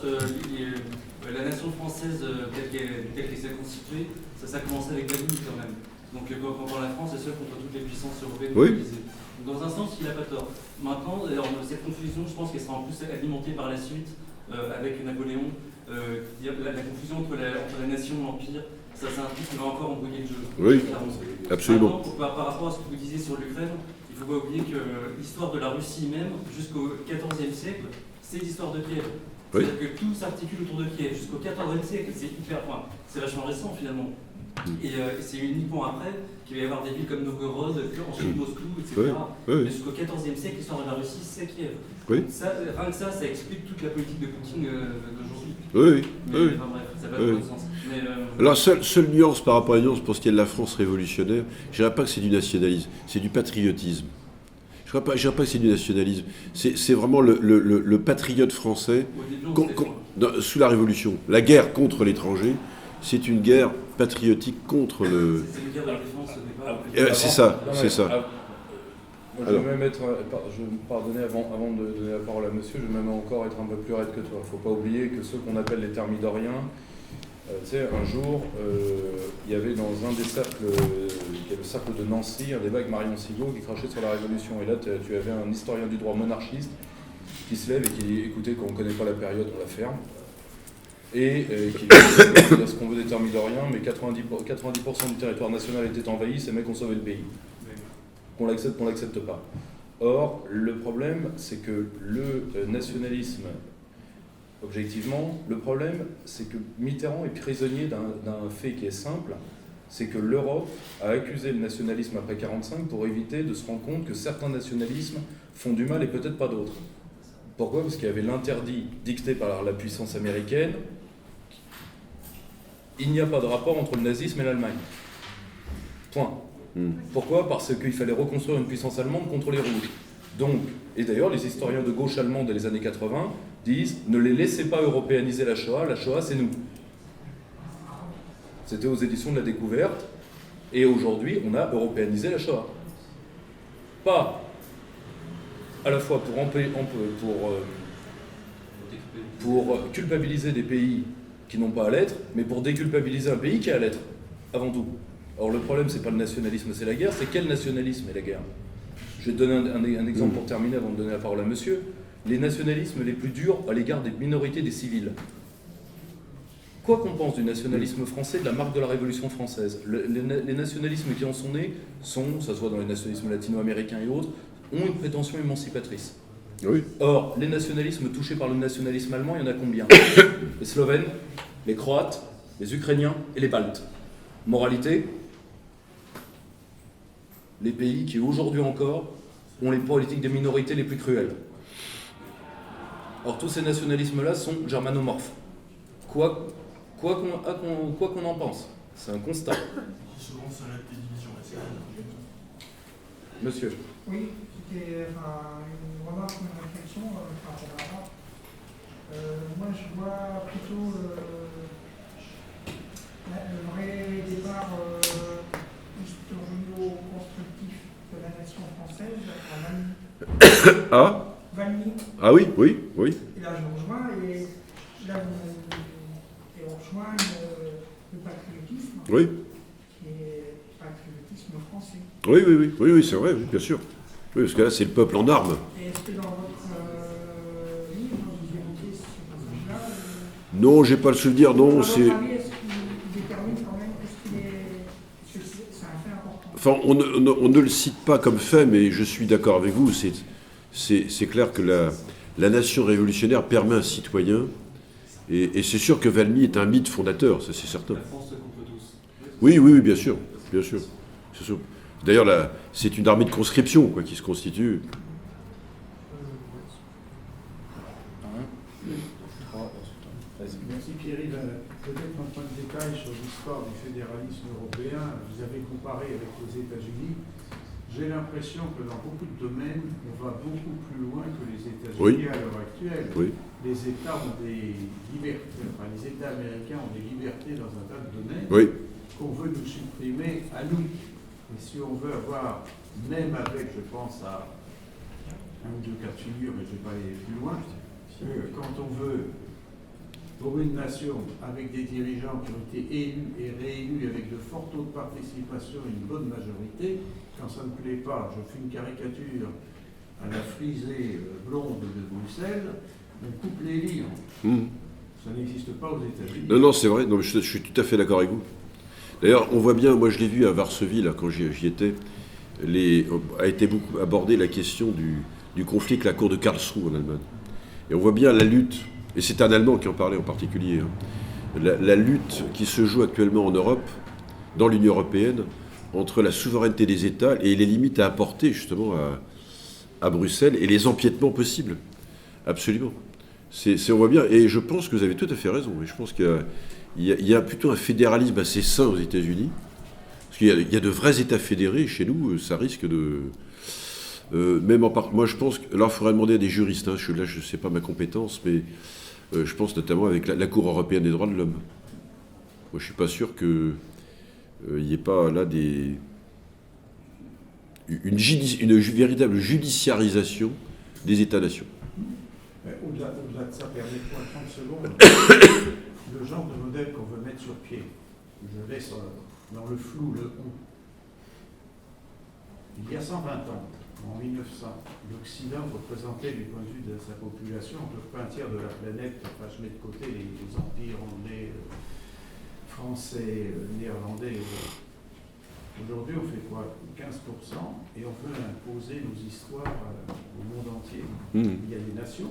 la nation française telle qu'elle s'est constituée, ça a commencé avec Valmy quand même. Donc quand la France est seule contre toutes les puissances européennes mobilisées. Dans un sens, il n'a pas tort. Maintenant, cette confusion, je pense qu'elle sera en plus alimentée par la suite avec Napoléon. La confusion entre la nation et l'empire, ça c'est un truc qui va encore embrouiller le jeu. Oui, absolument. Maintenant, par rapport à ce que vous disiez sur l'Ukraine, il ne faut pas oublier que l'histoire de la Russie même, jusqu'au XIVe siècle, c'est l'histoire de Kiev. Oui. C'est-à-dire que tout s'articule autour de Kiev. Jusqu'au XIVe siècle, c'est vachement récent finalement. Et c'est uniquement après qu'il va y avoir des villes comme Novgorod, ensuite Moscou, etc. Mais jusqu'au XIVe siècle, l'histoire de la Russie, c'est Kiev. Oui. Rien que ça explique toute la politique de Poutine d'aujourd'hui. Oui. Enfin bref, ça va dans le sens. Alors, seule nuance par rapport à la nuance pour ce qui est de la France révolutionnaire, je ne dirais pas que c'est du nationalisme, c'est du patriotisme. Je ne dirais pas que c'est du nationalisme. C'est vraiment le patriote français sous la Révolution. La guerre contre l'étranger, c'est une guerre patriotique contre le... C'est une guerre de la défense au départ. C'est ça, c'est ça. Moi, je vais même être, je vais me pardonner avant de donner la parole à monsieur, je vais même encore être un peu plus raide que toi. Il ne faut pas oublier que ceux qu'on appelle les thermidoriens, tu sais, un jour, il y avait dans un des cercles, qui est le cercle de Nancy, un débat avec Marion Sigaud qui crachait sur la Révolution. Et là, tu avais un historien du droit monarchiste qui se lève et qui dit, écoutez, quand on ne connaît pas la période, on la ferme. Et qui dit, ce qu'on veut des thermidoriens, mais 90% du territoire national était envahi, ces mecs ont sauvé le pays. Qu'on l'accepte pas. Or, le problème, c'est que le nationalisme, objectivement, le problème, c'est que Mitterrand est prisonnier d'un fait qui est simple, c'est que l'Europe a accusé le nationalisme après 1945 pour éviter de se rendre compte que certains nationalismes font du mal et peut-être pas d'autres. Pourquoi ? Parce qu'il y avait l'interdit dicté par la puissance américaine. Il n'y a pas de rapport entre le nazisme et l'Allemagne. Point. Pourquoi ? Parce qu'il fallait reconstruire une puissance allemande contre les rouges. Donc, et d'ailleurs, les historiens de gauche allemands des années 80 disent « Ne les laissez pas européaniser la Shoah c'est nous ». C'était aux éditions de la Découverte, et aujourd'hui, on a européanisé la Shoah. Pas à la fois pour culpabiliser des pays qui n'ont pas à l'être, mais pour déculpabiliser un pays qui a à l'être, avant tout. Or, le problème, c'est pas le nationalisme, c'est la guerre. C'est quel nationalisme est la guerre ? Je vais te donner un exemple pour terminer avant de donner la parole à monsieur. Les nationalismes les plus durs à l'égard des minorités, des civils. Quoi qu'on pense du nationalisme français, de la marque de la Révolution française, les nationalismes qui en sont nés sont, ça se voit dans les nationalismes latino-américains et autres, ont une prétention émancipatrice. Oui. Or, les nationalismes touchés par le nationalisme allemand, il y en a combien ? Les Slovènes, les Croates, les Ukrainiens et les Baltes. Moralité, les pays qui aujourd'hui encore ont les politiques des minorités les plus cruelles. Or, tous ces nationalismes-là sont germanomorphes. Quoi qu'on en pense, c'est un constat. Monsieur. Oui, c'était une remarque, une réflexion par rapport à ça. Moi, je vois plutôt le vrai départ historio-constructif de la nation française à Valmy. Valmy. Ah oui. Et là, je vous rejoins, et là, on rejoint le patriotisme, qui est le patriotisme français. Oui, c'est vrai, oui, bien sûr. Oui, parce que là, c'est le peuple en armes. Et est-ce que dans votre livre, vous évoquez ce passage-là Non, j'ai pas le souvenir, non, c'est... À votre avis, est-ce qu'il détermine quand même, est-ce que c'est un fait important ? Enfin, on ne le cite pas comme fait, mais je suis d'accord avec vous, c'est clair que la nation révolutionnaire permet un citoyen, et c'est sûr que Valmy est un mythe fondateur, ça c'est certain. La France contre tous. Oui, bien sûr. C'est sûr. D'ailleurs, c'est une armée de conscription qui se constitue. Merci Pierre. Peut-être un point de détail sur l'histoire du fédéralisme européen. Vous avez comparé avec les États-Unis. J'ai l'impression que dans beaucoup de domaines, on va beaucoup plus loin que les États-Unis à l'heure actuelle. Oui. Les États ont des libertés, les États américains ont des libertés dans un tas de domaines qu'on veut nous supprimer à nous. Et si on veut avoir, même avec, je pense à un ou deux cas de figure, mais je ne vais pas aller plus loin, quand on veut pour une nation avec des dirigeants qui ont été élus et réélus avec de forts taux de participation et une bonne majorité, quand ça ne plaît pas, je fais une caricature à la frisée blonde de Bruxelles, on coupe les livres. Ça n'existe pas aux États-Unis. Non, c'est vrai, non, je suis tout à fait d'accord avec vous. D'ailleurs, on voit bien, moi je l'ai vu à Varsovie, là, quand j'y étais, a été beaucoup abordée la question du conflit avec la cour de Karlsruhe en Allemagne. Et on voit bien la lutte, et c'est un Allemand qui en parlait en particulier, hein, la lutte qui se joue actuellement en Europe, dans l'Union européenne, entre la souveraineté des États et les limites à apporter justement à Bruxelles et les empiètements possibles. Absolument. On voit bien, et je pense que vous avez tout à fait raison. Je pense qu'il y a plutôt un fédéralisme assez sain aux États-Unis. Parce qu'il y a de vrais États fédérés. Chez nous, ça risque de... moi, je pense que... Là, il faudrait demander à des juristes. Hein, je ne sais pas ma compétence, mais je pense notamment avec la Cour européenne des droits de l'homme. Moi, je ne suis pas sûr qu'il n'y ait pas là une véritable judiciarisation des États-nations. Au-delà de ça, permettez-moi 30 secondes. Le genre de modèle qu'on veut mettre sur pied, je laisse dans le flou le on. Il y a 120 ans, en 1900, l'Occident représentait du point de vue de sa population à peu près un tiers de la planète. Enfin, je mets de côté les empires anglais, français, néerlandais. Aujourd'hui, on fait quoi? 15%, et on veut imposer nos histoires au monde entier. Il y a des nations.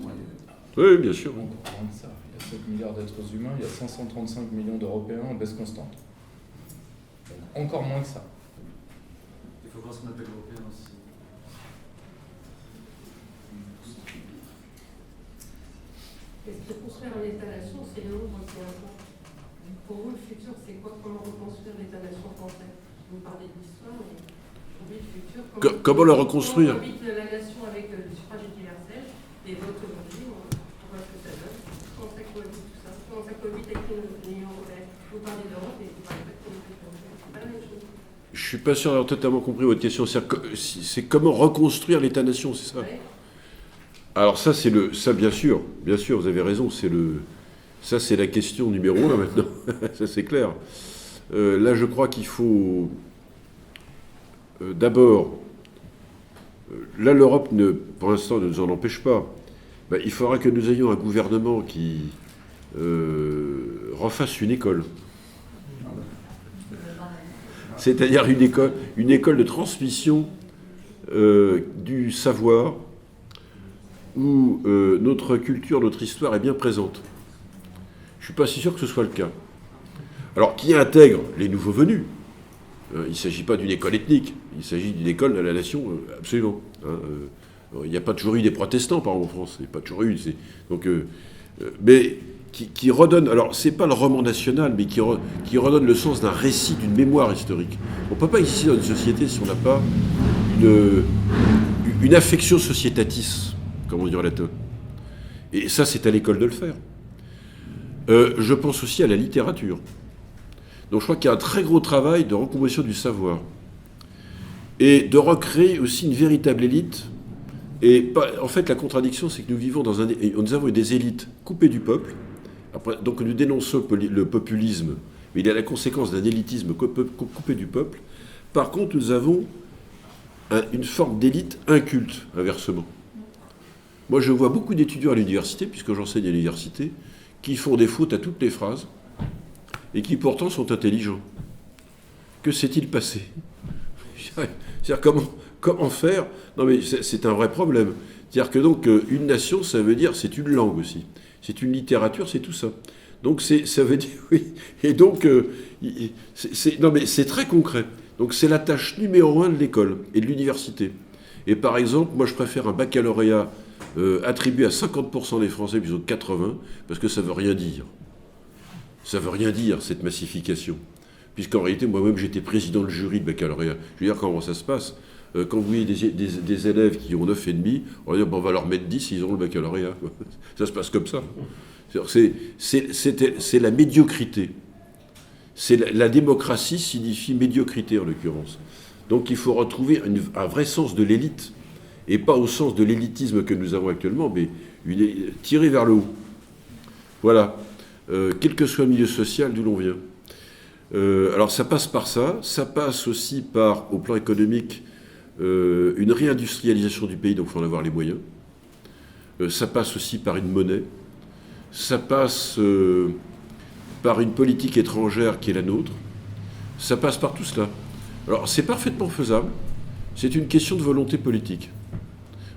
Oui, bien sûr. Encore moins que ça. Il y a 7 milliards d'êtres humains, il y a 535 millions d'Européens en baisse constante. Donc, encore moins que ça. Il faut voir ce qu'on appelle européen aussi. Est-ce que construire un État-nation, c'est le haut dans le point? Pour vous, le futur, c'est quoi? Comment reconstruire l'État-nation français? Vous parlez de l'histoire, mais aujourd'hui, le futur... Comment le reconstruire? Comment on habite la nation avec le suffrage universel et vote aujourd'hui? On voit ce que ça donne. Comment ça cohabite tout ça? Comment ça cohabite avec l'Union européenne? Vous parlez d'Europe et vous parlez pas de communauté européenne. C'est pas la même chose. Je ne suis pas sûr d'avoir totalement compris votre question. C'est comment reconstruire l'État-nation, c'est ça? Ouais. Alors ça, bien sûr, vous avez raison, ça c'est la question numéro 1 maintenant, ça c'est clair. Là, je crois qu'il faut d'abord, là l'Europe, pour l'instant, ne nous en empêche pas. Il faudra que nous ayons un gouvernement qui refasse une école. C'est-à-dire une école de transmission du savoir où notre culture, notre histoire est bien présente. Je ne suis pas si sûr que ce soit le cas. Alors, qui intègre les nouveaux venus. Il ne s'agit pas d'une école ethnique, il s'agit d'une école de la nation, absolument. Il n'y a pas toujours eu des protestants, par exemple, en France. Il n'y a pas toujours eu. Mais qui redonne... Alors, ce n'est pas le roman national, mais qui redonne le sens d'un récit, d'une mémoire historique. On ne peut pas exister dans une société si on n'a pas une affection sociétatis, comme on dit en latin. Et ça, c'est à l'école de le faire. Je pense aussi à la littérature. Donc je crois qu'il y a un très gros travail de recomposition du savoir. Et de recréer aussi une véritable élite. Et en fait, la contradiction, c'est que nous avons des élites coupées du peuple. Après, donc nous dénonçons le populisme, mais il y a la conséquence d'un élitisme coupé du peuple. Par contre, nous avons une forme d'élite inculte, inversement. Moi, je vois beaucoup d'étudiants à l'université, puisque j'enseigne à l'université, qui font des fautes à toutes les phrases, et qui pourtant sont intelligents. Que s'est-il passé? C'est-à-dire comment faire? Non mais c'est un vrai problème. C'est-à-dire que donc une nation, ça veut dire c'est une langue aussi. C'est une littérature, c'est tout ça. Donc ça veut dire oui. Et donc non mais c'est très concret. Donc c'est la tâche numéro 1 de l'école et de l'université. Et par exemple, moi je préfère un baccalauréat attribué à 50% des Français plutôt que 80%, parce que ça veut rien dire. Ça veut rien dire, cette massification. Puisqu'en réalité, moi-même, j'étais président de jury de baccalauréat. Je veux dire, comment ça se passe? Quand vous voyez des élèves qui ont 9,5, on va dire, on va leur mettre 10, ils auront le baccalauréat. Ça se passe comme ça. C'est la médiocrité. La démocratie signifie médiocrité, en l'occurrence. Donc il faut retrouver un vrai sens de l'élite, et pas au sens de l'élitisme que nous avons actuellement, mais tirer vers le haut. Voilà. quel que soit le milieu social d'où l'on vient. Alors ça passe par ça passe aussi par, au plan économique, une réindustrialisation du pays, donc il faut en avoir les moyens. Ça passe aussi par une monnaie. Ça passe par une politique étrangère qui est la nôtre. Ça passe par tout cela. Alors c'est parfaitement faisable. C'est une question de volonté politique.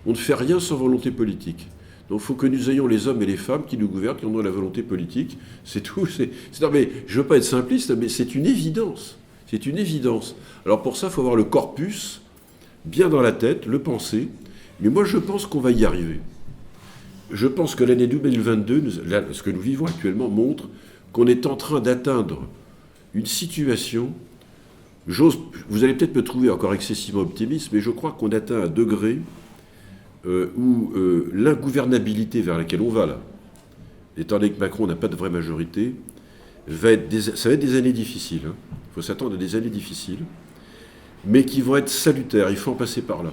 On ne fait rien sans volonté politique. Donc il faut que nous ayons les hommes et les femmes qui nous gouvernent, qui en ont la volonté politique. C'est tout. Non, mais je ne veux pas être simpliste, mais c'est une évidence. C'est une évidence. Alors pour ça, il faut avoir le corpus bien dans la tête, le penser. Mais moi, je pense qu'on va y arriver. Je pense que l'année 2022, ce que nous vivons actuellement, montre qu'on est en train d'atteindre une situation. Vous allez peut-être me trouver encore excessivement optimiste, mais je crois qu'on atteint un degré où l'ingouvernabilité vers laquelle on va, là, étant donné que Macron n'a pas de vraie majorité, ça va être des années difficiles. Il faut s'attendre à des années difficiles, mais qui vont être salutaires. Il faut en passer par là.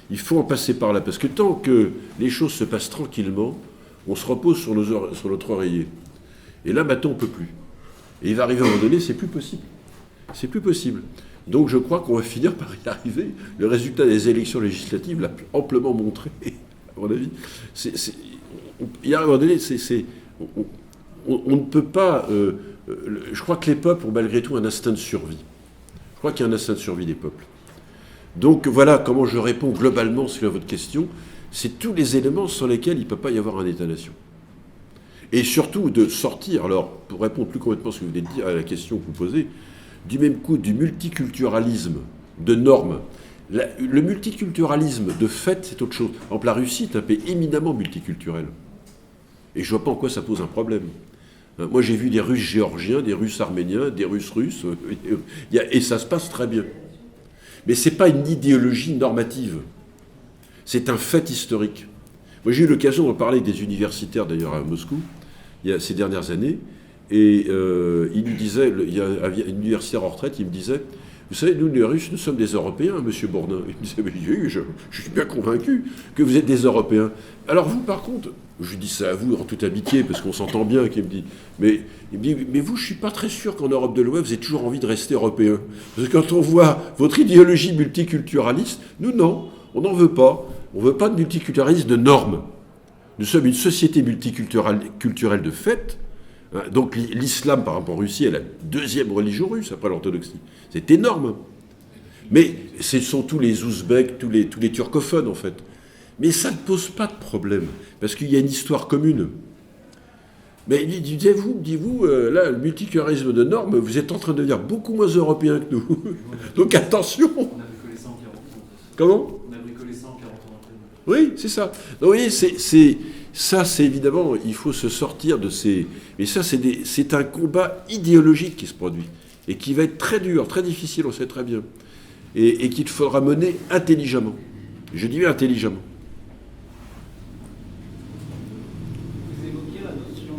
Il faut en passer par là, parce que tant que les choses se passent tranquillement, on se repose sur notre oreiller. Et là, maintenant, on ne peut plus. Et il va arriver à un moment donné, c'est plus possible. C'est plus possible. Donc je crois qu'on va finir par y arriver. Le résultat des élections législatives l'a amplement montré, à mon avis. Il arrive à un moment donné, on ne peut pas... je crois que les peuples ont malgré tout un instinct de survie. Je crois qu'il y a un instinct de survie des peuples. Donc voilà comment je réponds globalement sur votre question. C'est tous les éléments sur lesquels il ne peut pas y avoir un État-nation. Et surtout de sortir, alors pour répondre plus complètement à ce que vous venez de dire, à la question que vous posez, du même coup du multiculturalisme de normes. Le multiculturalisme de fait, c'est autre chose. Par exemple, la Russie est un pays éminemment multiculturel. Et je ne vois pas en quoi ça pose un problème. Moi, j'ai vu des Russes géorgiens, des Russes arméniens, des Russes russes, et ça se passe très bien. Mais ce n'est pas une idéologie normative. C'est un fait historique. Moi, j'ai eu l'occasion d'en parler avec des universitaires, d'ailleurs, à Moscou, ces dernières années, et il lui disait, il y a un universitaire en retraite, il me disait, vous savez, nous, les Russes, nous sommes des Européens, monsieur Bourdin. Il me disait, mais oui, je suis bien convaincu que vous êtes des Européens. Alors vous, par contre, je lui dis ça à vous en toute amitié, parce qu'on s'entend bien, qu'il me dit, mais vous, je ne suis pas très sûr qu'en Europe de l'Ouest, vous ayez toujours envie de rester européen. Parce que quand on voit votre idéologie multiculturaliste, nous, non, on n'en veut pas. On ne veut pas de multiculturalisme de normes. Nous sommes une société multiculturelle de fait. Donc l'islam, par rapport à Russie, est la deuxième religion russe après l'orthodoxie. C'est énorme. Mais ce sont tous les Ouzbeks, tous les turcophones, en fait. Mais ça ne pose pas de problème, parce qu'il y a une histoire commune. Mais dites-vous, là, le multiculturalisme de normes, vous êtes en train de devenir beaucoup moins européen que nous. Donc attention. On a bricolé ça en 40 ans. Comment ? On a bricolé ça en 40 ans après. Oui, c'est ça. Donc, vous voyez, ça, c'est évidemment, il faut se sortir de ces... Mais ça, c'est un combat idéologique qui se produit, et qui va être très dur, très difficile, on sait très bien, et qu'il faudra mener intelligemment. Je dis intelligemment. Vous évoquiez la notion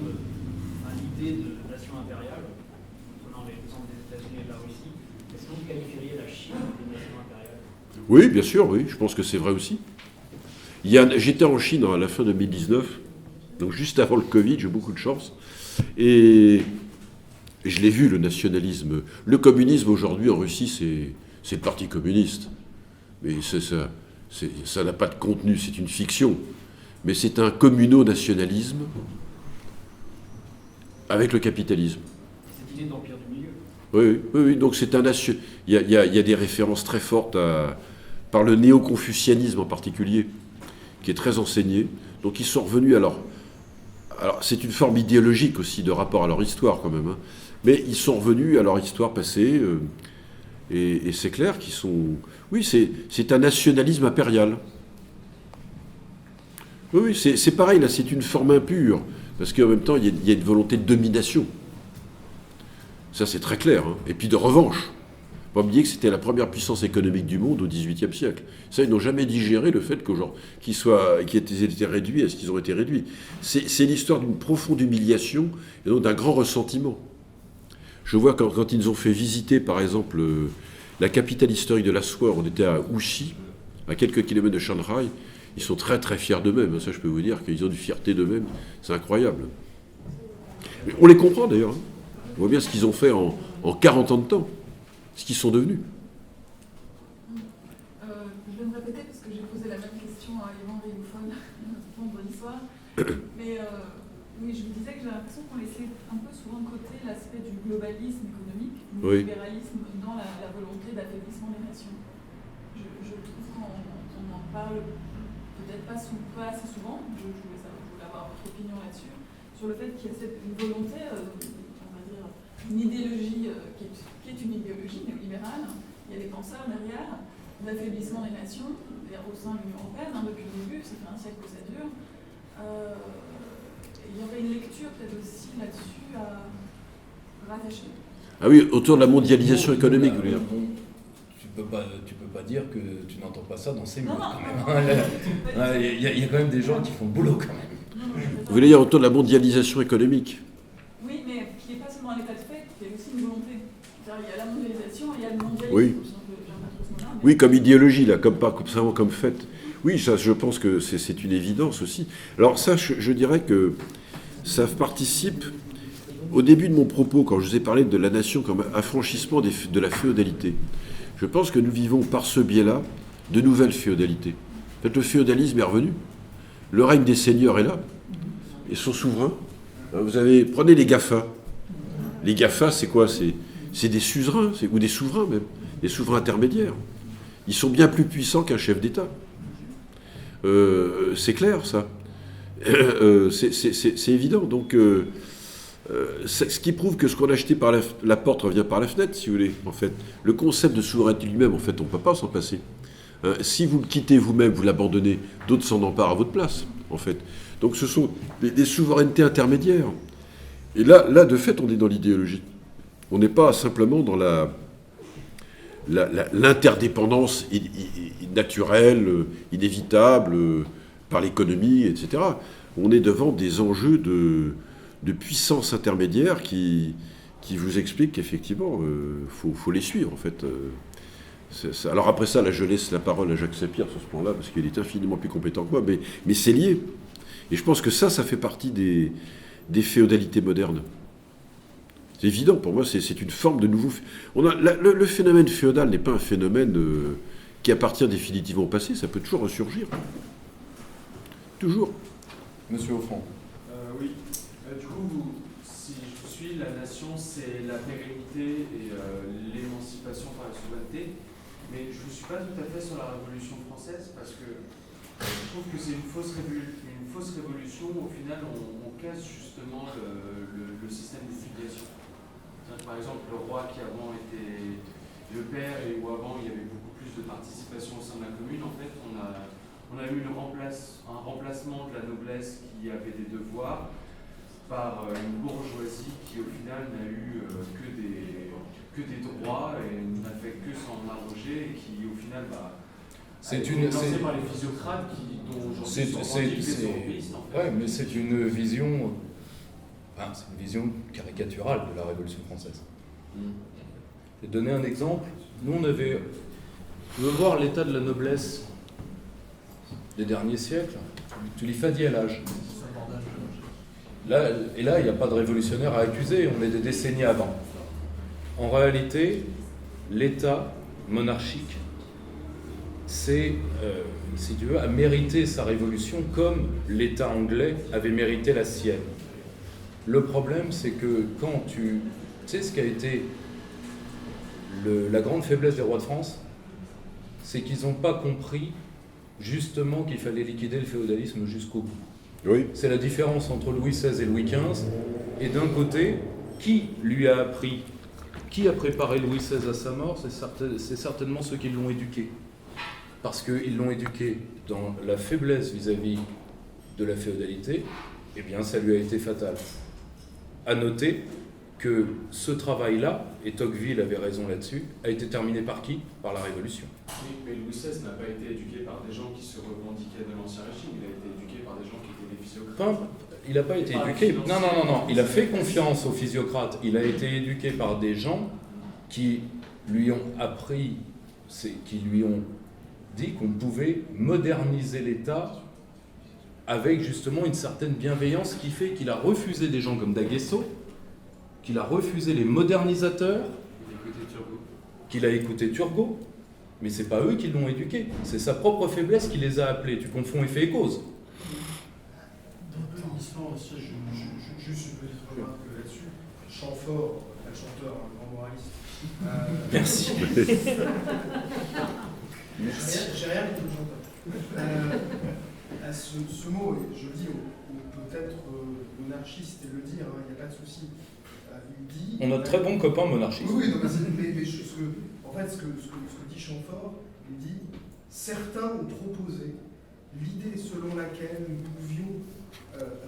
l'idée de nation impériale, en prenant l'exemple des États-Unis et de la Russie. Est-ce que vous qualifieriez la Chine de nation impériale ? Oui, bien sûr, oui, je pense que c'est vrai aussi. J'étais en Chine à la fin 2019, donc juste avant le Covid, j'ai eu beaucoup de chance, et je l'ai vu, le nationalisme. Le communisme aujourd'hui en Russie, c'est le parti communiste. Mais ça n'a pas de contenu, c'est une fiction. Mais c'est un communo-nationalisme avec le capitalisme. Cette idée d'empire du milieu. Oui, donc c'est un nation. Il y a des références très fortes par le néo-confucianisme en particulier, qui est très enseigné. Donc ils sont revenus alors c'est une forme idéologique aussi de rapport à leur histoire quand même, hein. Mais ils sont revenus à leur histoire passée, et c'est clair qu'ils sont... Oui, c'est un nationalisme impérial. Oui, c'est pareil, là, c'est une forme impure, parce qu'en même temps, il y a une volonté de domination. Ça, c'est très clair, hein. Et puis de revanche. Pas oublier que c'était la première puissance économique du monde au XVIIIe siècle. Ça, ils n'ont jamais digéré le fait qu'ils aient été réduits à ce qu'ils ont été réduits. C'est l'histoire d'une profonde humiliation et donc d'un grand ressentiment. Je vois quand ils nous ont fait visiter, par exemple, la capitale historique de la soie, on était à Wuxi, à quelques kilomètres de Shanghai, ils sont très très fiers d'eux-mêmes. Ça, je peux vous dire qu'ils ont une fierté d'eux-mêmes. C'est incroyable. On les comprend d'ailleurs. Hein. On voit bien ce qu'ils ont fait en 40 ans de temps, ce qu'ils sont devenus. Je vais me répéter parce que j'ai posé la même question à Yvan Rioufol vendredi soir. Mais oui, je vous disais que j'ai l'impression qu'on laissait un peu souvent de côté l'aspect du globalisme économique, du libéralisme dans la volonté d'affaiblissement des nations. Je trouve qu'on en parle peut-être pas assez souvent. Je voulais avoir votre opinion là-dessus, sur le fait qu'il y a une volonté, on va dire, une idéologie qui est une idéologie néolibérale. Il y a des penseurs derrière, d'affaiblissement des nations au sein de l'Union européenne, depuis le début, ça fait un siècle que ça dure. Il y aurait une lecture peut-être aussi là-dessus à rattacher. Ah oui, autour de la mondialisation économique, vous voulez dire. Tu peux pas dire que tu n'entends pas ça dans ces mots, quand même. Il y a quand même des gens qui font le boulot, quand même. Vous voulez dire autour de la mondialisation économique? Oui, mais qui n'est pas seulement un état de fait, qui est aussi une volonté. C'est-à-dire, il y a la mondialisation, il y a le mondialisme. Oui. Oui, comme idéologie, là, comme fait. Oui, ça, je pense que c'est une évidence aussi. Alors ça, je dirais que ça participe, au début de mon propos, quand je vous ai parlé de la nation comme affranchissement de la féodalité, je pense que nous vivons par ce biais-là de nouvelles féodalités. En fait, le féodalisme est revenu. Le règne des seigneurs est là. Ils sont souverains. Prenez les GAFA. Les GAFA, c'est quoi? C'est des suzerains, ou des souverains même, des souverains intermédiaires. Ils sont bien plus puissants qu'un chef d'État. C'est clair, ça. C'est évident. Donc, ce qui prouve que ce qu'on a acheté par la porte revient par la fenêtre, si vous voulez, en fait. Le concept de souveraineté lui-même, en fait, on ne peut pas s'en passer. Si vous le quittez vous-même, vous l'abandonnez, d'autres s'en emparent à votre place, en fait. Donc, ce sont des souverainetés intermédiaires. Et là, de fait, on est dans l'idéologie. On n'est pas simplement dans l'interdépendance naturelle, inévitable, par l'économie, etc. On est devant des enjeux de puissance intermédiaire qui vous expliquent qu'effectivement, faut les suivre, en fait. Alors après ça, là, je laisse la parole à Jacques Sapir sur ce point-là, parce qu'il est infiniment plus compétent que moi, mais c'est lié. Et je pense que ça fait partie des féodalités modernes. C'est évident, pour moi, c'est une forme de nouveau... Le phénomène féodal n'est pas un phénomène qui appartient définitivement au passé, ça peut toujours ressurgir. Toujours. Monsieur Offrand. Oui. Du coup, si je vous suis, la nation, c'est la pérennité et l'émancipation par la souveraineté. Mais je ne suis pas tout à fait sur la Révolution française parce que je trouve que c'est une fausse révolution. Au final, on casse justement le système de filiation. Par exemple, le roi qui avant était le père et où avant il y avait beaucoup plus de participation au sein de la commune, en fait, on a eu un remplacement de la noblesse qui avait des devoirs par une bourgeoisie qui au final n'a eu que des droits et n'a fait que s'en arroger et qui au final c'est lancé par les physiocrates dont aujourd'hui sont rendus les européistes. En fait. Ouais, mais c'est une vision... c'est une vision caricaturale de la Révolution française. Je vais donner un exemple. Nous, tu veux voir l'état de la noblesse des derniers siècles, tu lis Fadi El-Hadj. Là, il n'y a pas de révolutionnaire à accuser, on est des décennies avant. En réalité, l'État monarchique, si tu veux, a mérité sa révolution comme l'État anglais avait mérité la sienne. Le problème, c'est que quand tu sais ce qu'a été la grande faiblesse des rois de France, c'est qu'ils n'ont pas compris justement qu'il fallait liquider le féodalisme jusqu'au bout. Oui. C'est la différence entre Louis XVI et Louis XV. Et d'un côté, qui lui a appris, qui a préparé Louis XVI à sa mort, c'est certainement ceux qui l'ont éduqué. Parce qu'ils l'ont éduqué dans la faiblesse vis-à-vis de la féodalité, eh bien ça lui a été fatal. À noter que ce travail-là, et Tocqueville avait raison là-dessus, a été terminé par qui? Par la Révolution. Oui, mais Louis XVI n'a pas été éduqué par des gens qui se revendiquaient de l'Ancien Régime, il a été éduqué par des gens qui étaient des physiocrates. Il n'a pas été éduqué. Non. Il a fait confiance aux physiocrates. Il a été éduqué par des gens qui lui ont appris, qui lui ont dit qu'on pouvait moderniser l'État avec justement une certaine bienveillance qui fait qu'il a refusé des gens comme D'Aguesseau, qu'il a refusé les modernisateurs, qu'il a écouté Turgot, mais c'est pas eux qui l'ont éduqué, c'est sa propre faiblesse qui les a appelés. Tu confonds effet et cause. Dans peu d'histoire aussi, juste une petite remarque là-dessus. Chamfort, pas le chanteur, un grand moraliste. Merci. J'ai rien contre le chanteur. À ce mot, et je le dis peut-être monarchiste et le dire, il n'y a pas de souci. Il dit. On a de très bons copains monarchistes. Oui, non, mais en fait, ce que dit Chamfort, il dit certains ont proposé l'idée selon laquelle nous pouvions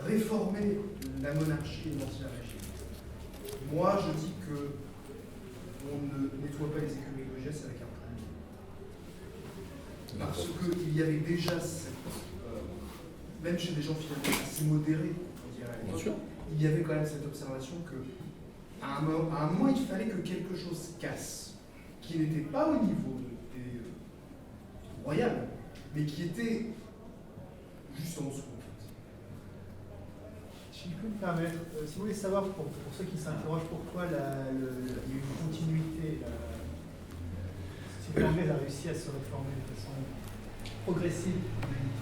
réformer la monarchie et l'ancien régime. Moi, je dis que on ne nettoie pas les écuries de gestes avec un prêtre. Parce qu'il y avait déjà même chez des gens finalement assez modérés, on dirait à l'époque, il y avait quand même cette observation que à un moment, il fallait que quelque chose casse, qui n'était pas au niveau des royales, mais qui était juste en dessous. Si je peux me permettre, si vous voulez savoir, pour ceux qui s'interrogent pourquoi il y a eu une continuité, si l'Angleterre a réussi à se réformer de façon progressive,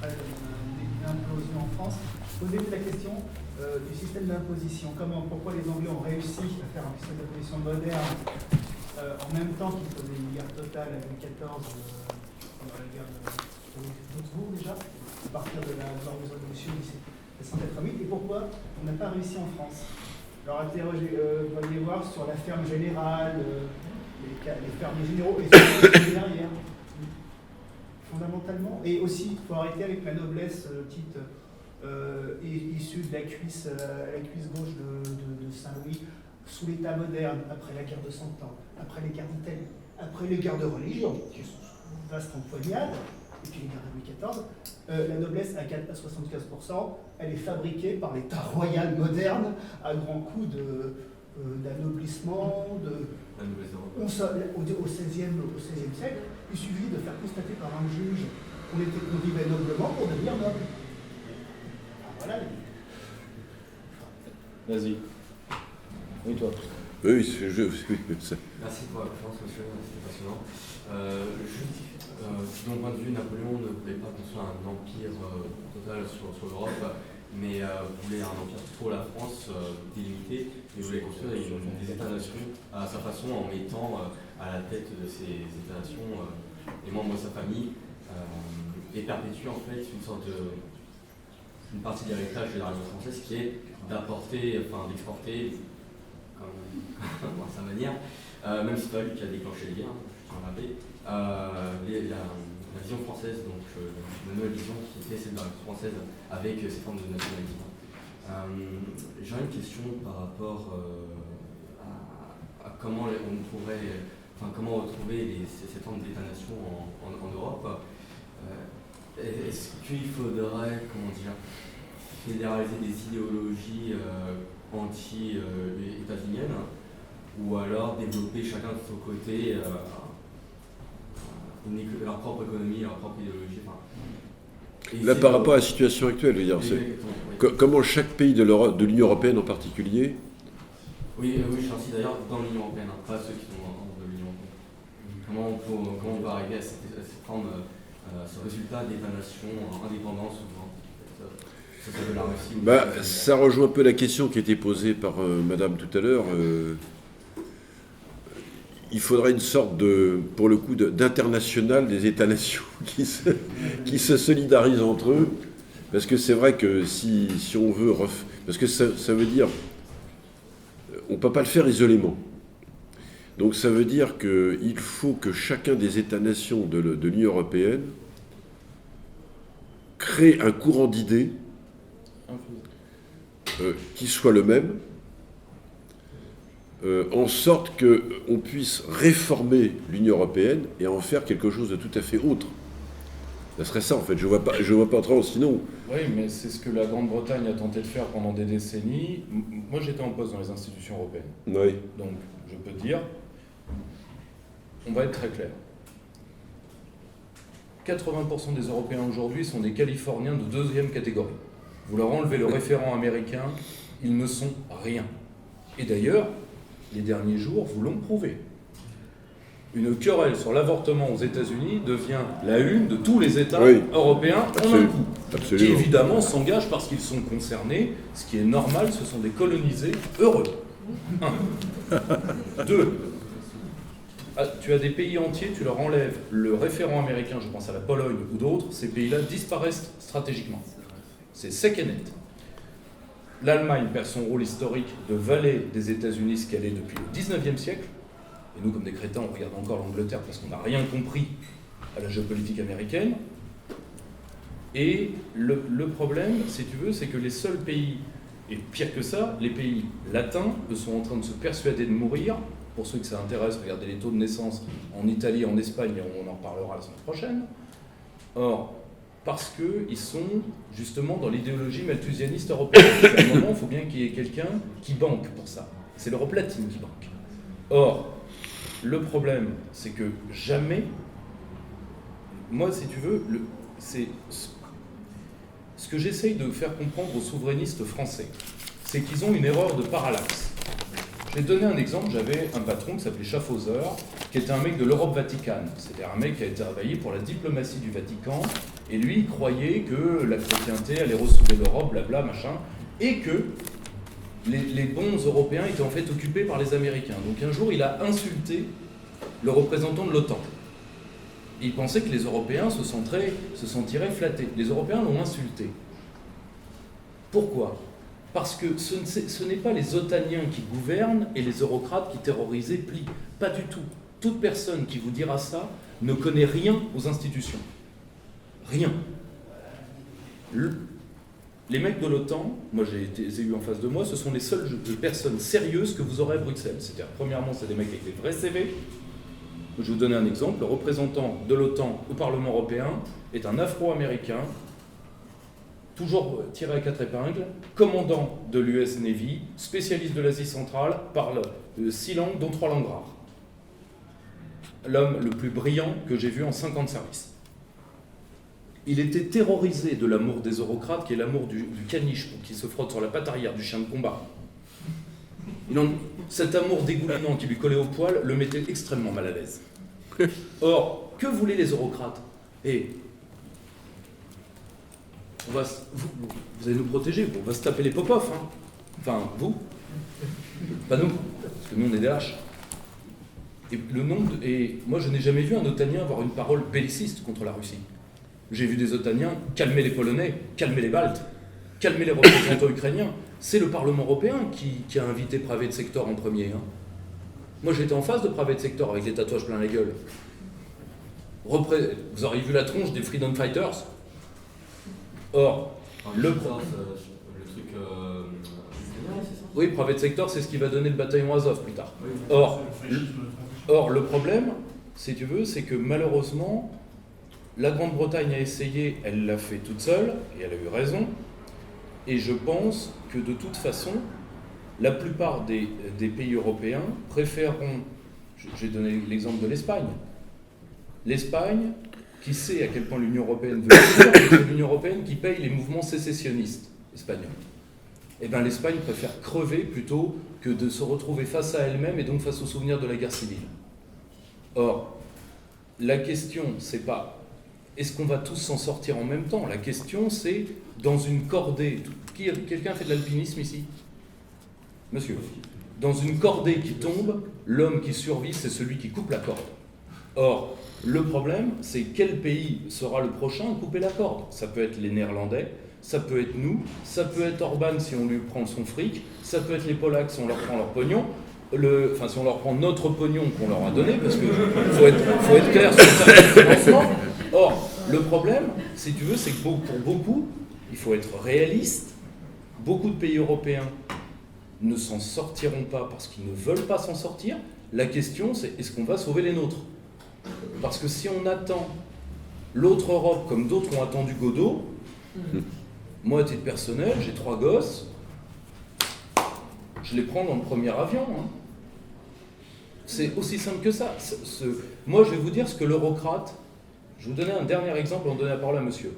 une implosion en France, posez-vous la question du système d'imposition. Pourquoi les Anglais ont réussi à faire un système d'imposition moderne en même temps qu'ils faisaient une guerre totale à Louis XIV pendant la guerre d'Augsbourg déjà, à partir de la révolution de 1788, et pourquoi on n'a pas réussi en France. Alors vous allez voir sur la ferme générale, les fermes généraux, et sur les derrière. Fondamentalement, et aussi, il faut arrêter avec la noblesse petite issue de la cuisse gauche de Saint-Louis, sous l'État moderne, après la guerre de Cent Ans, après les guerres d'Italie, après les guerres de religion, qui sont vaste empoignade, et puis les guerres de Louis XIV, la noblesse à 75%, elle est fabriquée par l'État royal moderne à grands coups d'anoblissement, au XVIe siècle. Il suffit de faire constater par un juge qu'on vivait noblement pour devenir noble. Voilà. Vas-y. Oui, toi. Oui, c'est je. Merci pour la conférence, monsieur, c'était passionnant. De mon point de vue, Napoléon ne voulait pas construire un empire total sur l'Europe, mais voulait un empire pour la France délimité, et voulait construire des États-nations à sa façon, en mettant à la tête de ces États-nations les membres de sa famille, et perpétuer en fait une partie de l'héritage de la Révolution française qui est d'exporter, à sa manière, même si c'est pas lui qui a déclenché les guerres, je tiens à rappeler, la vision française, donc la nouvelle vision qui était celle de la Révolution française avec ces formes de nationalisme. J'aurais une question par rapport à comment comment retrouver cette forme d'État-nation en Europe. Est-ce qu'il faudrait, fédéraliser des idéologies anti-états-uniennes, ou alors développer chacun de son côté leur propre économie, leur propre idéologie. Là, par rapport à la situation actuelle, je veux dire, comment chaque pays de l'Union européenne en particulier. Oui, je suis ainsi d'ailleurs dans l'Union européenne, pas ceux qui sont hors de l'Union européenne. Comment on peut arriver à cette forme, ce résultat d'État-nation indépendant souvent? Ça rejoint un peu la question qui était posée par Madame tout à l'heure. Il faudrait une sorte pour le coup, d'international des États-nations qui se solidarisent entre eux. Parce que c'est vrai que si on veut... Parce que ça veut dire... On ne peut pas le faire isolément. Donc ça veut dire qu'il faut que chacun des États-nations de l'Union européenne crée un courant d'idées qui soit le même, en sorte qu'on puisse réformer l'Union européenne et en faire quelque chose de tout à fait autre. Ça serait ça, en fait. Je vois pas autrement, sinon... Oui, mais c'est ce que la Grande-Bretagne a tenté de faire pendant des décennies. Moi, j'étais en poste dans les institutions européennes. Oui. Donc, je peux dire, on va être très clair. 80% des Européens aujourd'hui sont des Californiens de deuxième catégorie. Vous leur enlevez le référent américain, ils ne sont rien. Et d'ailleurs, les derniers jours vous l'ont prouvé. Une querelle sur l'avortement aux États-Unis devient la une de tous les États européens en un coup. Qui évidemment s'engagent parce qu'ils sont concernés, ce qui est normal, ce sont des colonisés heureux. 1. 2. Tu as des pays entiers, tu leur enlèves le référent américain, je pense à la Pologne ou d'autres, ces pays-là disparaissent stratégiquement. C'est sec et net. L'Allemagne perd son rôle historique de valet des États-Unis, ce qu'elle est depuis le 19e siècle. Et nous, comme des crétins, on regarde encore l'Angleterre parce qu'on n'a rien compris à la géopolitique américaine. Et le problème, si tu veux, c'est que les seuls pays, et pire que ça, les pays latins, eux, sont en train de se persuader de mourir. Pour ceux que ça intéresse, regardez les taux de naissance en Italie, en Espagne, on en reparlera la semaine prochaine. Or, parce qu'ils sont justement dans l'idéologie malthusianiste européenne. À un moment, il faut bien qu'il y ait quelqu'un qui banque pour ça. C'est l'Europe latine qui banque. Or, le problème, c'est que jamais, moi, si tu veux, c'est ce que j'essaye de faire comprendre aux souverainistes français, c'est qu'ils ont une erreur de parallaxe. Je vais te donner un exemple. J'avais un patron qui s'appelait Schaffhauser, qui était un mec de l'Europe Vaticane. C'était un mec qui a travaillé pour la diplomatie du Vatican, et lui, il croyait que la chrétienté allait ressouder l'Europe, blabla, machin, et que les bons Européens étaient en fait occupés par les Américains. Donc un jour, il a insulté le représentant de l'OTAN. Il pensait que les Européens se sentiraient flattés. Les Européens l'ont insulté. Pourquoi ? Parce que ce n'est pas les otaniens qui gouvernent et les eurocrates qui terrorisés plient. Pas du tout. Toute personne qui vous dira ça ne connaît rien aux institutions. Rien. Les mecs de l'OTAN, moi j'ai eu en face de moi, ce sont les seules personnes sérieuses que vous aurez à Bruxelles. C'est-à-dire, premièrement, c'est des mecs avec des vrais CV. Je vais vous donner un exemple. Le représentant de l'OTAN au Parlement européen est un Afro-Américain, toujours tiré à 4 épingles, commandant de l'US Navy, spécialiste de l'Asie centrale, parle 6 langues, dont 3 langues rares. L'homme le plus brillant que j'ai vu en 5 ans de service. Il était terrorisé de l'amour des eurocrates, qui est l'amour du caniche qui se frotte sur la patte arrière du chien de combat. Cet amour dégoulinant qui lui collait au poil le mettait extrêmement mal à l'aise. Or, que voulaient les eurocrates ? Vous allez nous protéger, on va se taper les pop-off. Hein. Enfin, vous. Pas nous, parce que nous, on est des lâches. Et moi, je n'ai jamais vu un otanien avoir une parole belliciste contre la Russie. J'ai vu des otaniens calmer les Polonais, calmer les Baltes, calmer les représentants ukrainiens. C'est le Parlement européen qui a invité Private Sector en premier. Hein. Moi, j'étais en face de Private Sector avec des tatouages plein la gueule. Vous auriez vu la tronche des Freedom Fighters. Or, oui, Private Sector, c'est ce qui va donner le bataillon Azov plus tard. Or, le problème, si tu veux, c'est que malheureusement, la Grande-Bretagne a essayé, elle l'a fait toute seule, et elle a eu raison, et je pense que de toute façon, la plupart des pays européens préféreront, j'ai donné l'exemple de l'Espagne, l'Espagne qui sait à quel point l'Union européenne veut c'est l'Union européenne qui paye les mouvements sécessionnistes espagnols. Eh bien l'Espagne préfère crever plutôt que de se retrouver face à elle-même et donc face aux souvenirs de la guerre civile. Or, la question, c'est pas est-ce qu'on va tous s'en sortir en même temps ? La question, c'est dans une cordée. Quelqu'un fait de l'alpinisme ici ? Monsieur. Dans une cordée qui tombe, l'homme qui survit, c'est celui qui coupe la corde. Or, le problème, c'est quel pays sera le prochain à couper la corde ? Ça peut être les Néerlandais, ça peut être nous, ça peut être Orban si on lui prend son fric, ça peut être les Polacques si on leur prend leur pognon, si on leur prend notre pognon qu'on leur a donné, parce qu'il faut être clair sur certains financements. Or, le problème, si tu veux, c'est que pour beaucoup, il faut être réaliste. Beaucoup de pays européens ne s'en sortiront pas parce qu'ils ne veulent pas s'en sortir. La question, c'est est-ce qu'on va sauver les nôtres ? Parce que si on attend l'autre Europe comme d'autres ont attendu Godot, moi, à titre personnel, j'ai 3 gosses, je les prends dans le premier avion. Hein. C'est aussi simple que ça. Moi, je vais vous dire ce que l'eurocrate, Je vais vous donner un dernier exemple, on donne la parole à monsieur.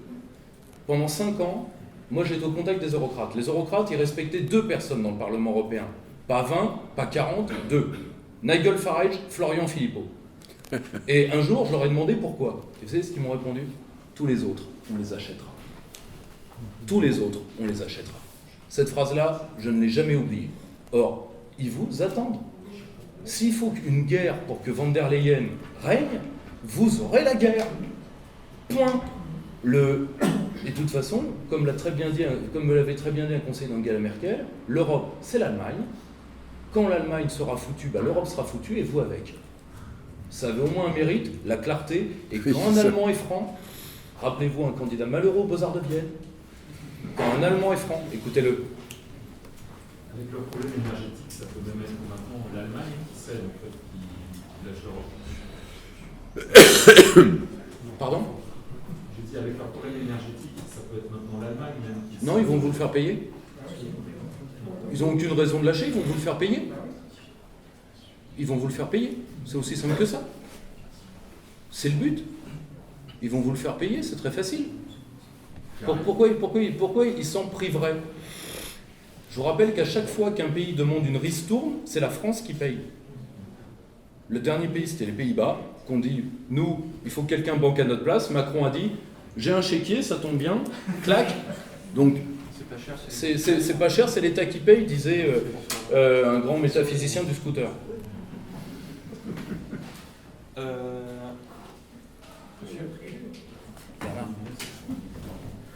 Pendant 5 ans, moi j'étais au contact des eurocrates. Les eurocrates, ils respectaient 2 personnes dans le Parlement européen. Pas 20, pas 40, 2. Nigel Farage, Florian Philippot. Et un jour, je leur ai demandé pourquoi. Et vous savez ce qu'ils m'ont répondu? Tous les autres, on les achètera. Tous les autres, on les achètera. Cette phrase-là, je ne l'ai jamais oubliée. Or, ils vous attendent. S'il faut une guerre pour que von der Leyen règne, vous aurez la guerre. Point. Et de toute façon, comme me l'avait très bien dit un conseiller d'Angela Merkel, l'Europe, c'est l'Allemagne. Quand l'Allemagne sera foutue, l'Europe sera foutue et vous avec. Ça avait au moins un mérite, la clarté, et quand un Allemand est franc, rappelez-vous un candidat malheureux aux Beaux-Arts de Vienne, quand un Allemand est franc, écoutez-le. Avec leur problème énergétique, ça peut même être maintenant l'Allemagne qui cède, en fait, qui lâche l'Europe. Pardon? Je dis, avec leur problème énergétique, ça peut être maintenant l'Allemagne même qui cède. Non, ils vont vous le faire payer. Ils n'ont aucune raison de lâcher, ils vont vous le faire payer. Ils vont vous le faire payer. C'est aussi simple que ça. C'est le but. Ils vont vous le faire payer, c'est très facile. Pourquoi ils s'en priveraient? Je vous rappelle qu'à chaque fois qu'un pays demande une ristourne, c'est la France qui paye. Le dernier pays, c'était les Pays-Bas, qu'on dit, nous, il faut que quelqu'un banque à notre place. Macron a dit, j'ai un chéquier, ça tombe bien, clac. Donc, c'est pas cher, c'est l'État qui paye, disait un grand métaphysicien du scooter.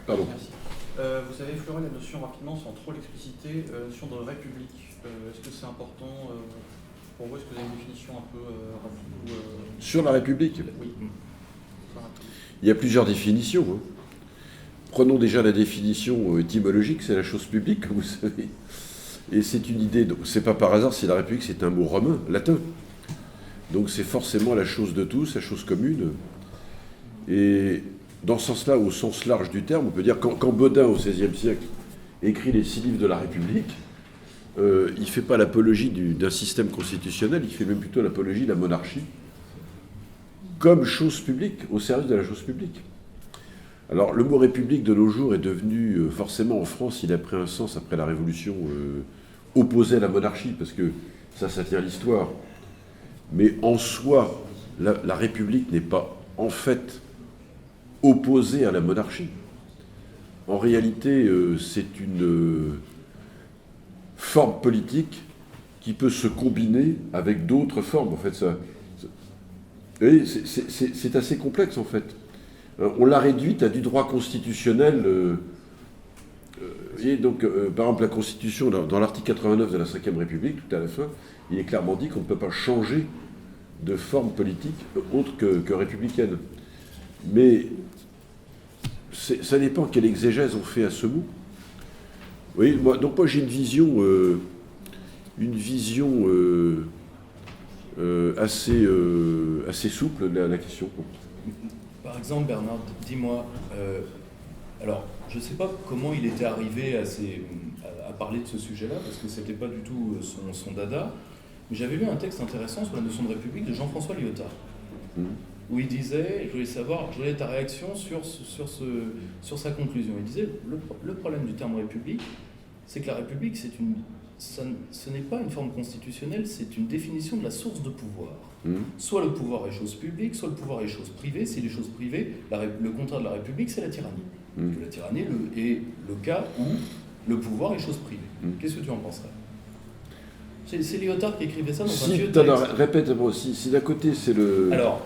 Pardon. Vous avez effleuré la notion rapidement sans trop l'expliciter, la notion de république. Est-ce que c'est important pour vous? Est-ce que vous avez une définition un peu rapide Sur la République? Oui. Il y a plusieurs définitions. Hein. Prenons déjà la définition étymologique, c'est la chose publique, comme vous savez. Et c'est une idée, c'est pas par hasard si la République c'est un mot romain, latin. Donc c'est forcément la chose de tous, la chose commune. Et dans ce sens-là, au sens large du terme, on peut dire quand Bodin, au XVIe siècle, écrit les 6 livres de la République, il ne fait pas l'apologie d'un système constitutionnel, il fait même plutôt l'apologie de la monarchie, comme chose publique, au service de la chose publique. Alors le mot République de nos jours est devenu, forcément en France, il a pris un sens après la Révolution, opposé à la monarchie, parce que ça tient l'histoire. Mais en soi, la République n'est pas en fait opposée à la monarchie. En réalité, c'est une forme politique qui peut se combiner avec d'autres formes. En fait, c'est assez complexe, en fait. On l'a réduite à du droit constitutionnel. Et donc, par exemple, la Constitution, dans l'article 89 de la Ve République, tout à la fin, il est clairement dit qu'on ne peut pas changer de forme politique autre que républicaine. Mais ça dépend quelle exégèse on fait à ce mot. Oui, moi j'ai une vision assez souple de la question. Par exemple, Bernard, dis-moi, alors je ne sais pas comment il était arrivé à parler de ce sujet-là, parce que ce n'était pas du tout son dada, mais j'avais lu un texte intéressant sur la notion de République de Jean-François Lyotard, où il disait, je voulais ta réaction sur sa conclusion. Il disait, le problème du terme République, c'est que la République, ce n'est pas une forme constitutionnelle, c'est une définition de la source de pouvoir. Soit le pouvoir est chose publique, soit le pouvoir est chose privée. Si les choses privées, le contraire de la République, c'est la tyrannie. La tyrannie est le cas où le pouvoir est chose privée. Qu'est-ce que tu en penserais? C'est Lyotard qui écrivait ça dans un vieux texte. Répète-moi aussi, si d'un côté c'est le... Alors,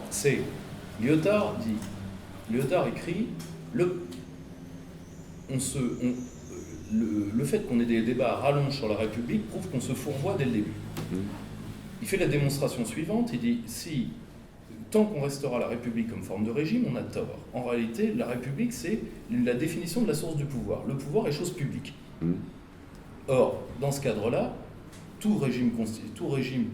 Lyotard écrit, le fait qu'on ait des débats à rallonge sur la République prouve qu'on se fourvoie dès le début. Il fait la démonstration suivante, il dit, tant qu'on restera la République comme forme de régime, on a tort. En réalité, la République, c'est la définition de la source du pouvoir. Le pouvoir est chose publique. Or, dans ce cadre-là, tout régime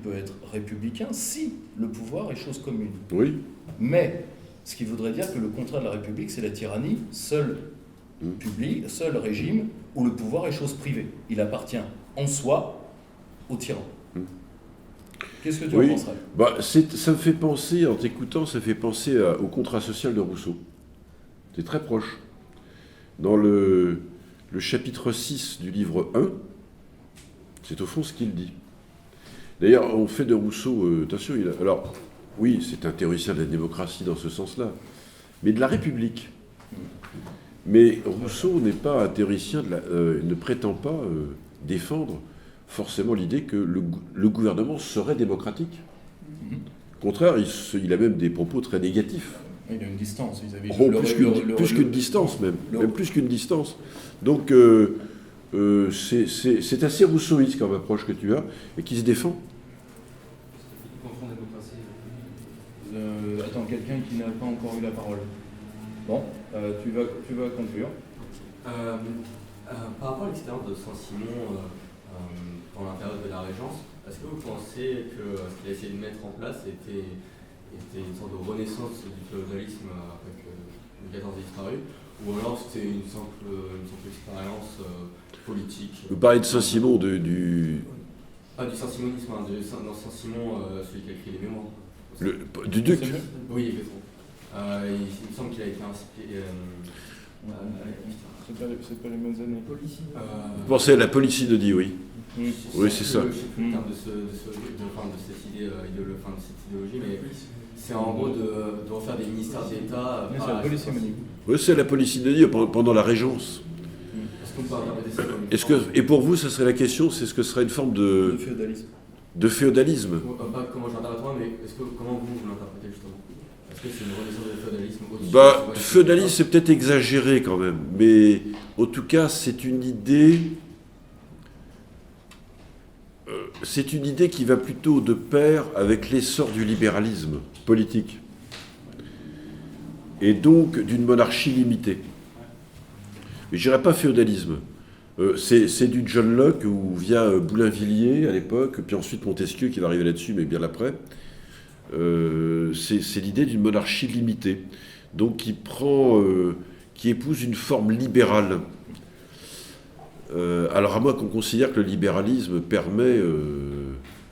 peut être républicain si le pouvoir est chose commune. Oui. Mais, ce qui voudrait dire que le contraire de la République, c'est la tyrannie, seul régime où le pouvoir est chose privée. Il appartient en soi au tyran. Qu'est-ce que tu en penserais? Ça me fait penser, en t'écoutant, ça fait penser au contrat social de Rousseau. C'est très proche. Dans le chapitre 6 du livre 1, c'est au fond ce qu'il dit. D'ailleurs, on fait de Rousseau, attention, alors, oui, c'est un théoricien de la démocratie dans ce sens-là, mais de la République. Mais Rousseau n'est pas un théoricien, ne prétend pas défendre forcément l'idée que le gouvernement serait démocratique. Au contraire, il a même des propos très négatifs. Il y a une distance vis-à-vis plus qu'une distance même plus qu'une distance. Donc c'est assez rousseauiste comme approche que tu as et qui se défend. Attends, quelqu'un qui n'a pas encore eu la parole. Bon, tu vas conclure. Par rapport à l'expérience de Saint-Simon pendant la période de la Régence, est-ce que vous pensez que ce qu'il a essayé de mettre en place était une sorte de renaissance du féodalisme après que Louis XIV ait disparu, ou alors c'était une simple expérience politique? Vous parlez de Saint-Simon du Saint-Simonisme, dans Saint-Simon, celui qui a écrit les mémoires. Du duc? Oui, exactement. Il me semble qu'il a été inspiré. C'est pas les mêmes années. Vous pensez à la Polycynodie, oui. Oui, c'est ça. Je sais plus le terme de cette idéologie, mais c'est en gros de refaire des ministères d'État. C'est la Polycynodie. Oui, c'est la Polycynodie pendant la Régence. Est-ce qu'on peut interpréter ça comme et pour vous, ça serait la question, c'est ce que serait une forme de féodalisme. De féodalisme. Pas comment j'interprète moi, mais comment vous l'interprétez justement? Est-ce que c'est une renaissance du féodalisme? Féodalisme, c'est peut-être exagéré quand même, mais en tout cas, c'est une idée qui va plutôt de pair avec l'essor du libéralisme politique et donc d'une monarchie limitée. Mais je dirais pas féodalisme. C'est du John Locke où vient Boulainvilliers à l'époque, puis ensuite Montesquieu qui va arriver là-dessus, mais bien après. C'est l'idée d'une monarchie limitée, donc qui épouse une forme libérale. Alors à moins qu'on considère que le libéralisme permet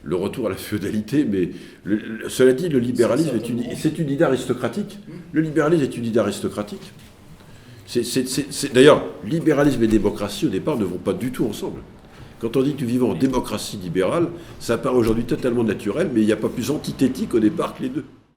le retour à la féodalité, mais cela dit, le libéralisme c'est une idée aristocratique. Le libéralisme est une idée aristocratique. D'ailleurs, libéralisme et démocratie, au départ, ne vont pas du tout ensemble. Quand on dit que nous vivons en démocratie libérale, ça paraît aujourd'hui totalement naturel, mais il n'y a pas plus antithétique au départ que les deux.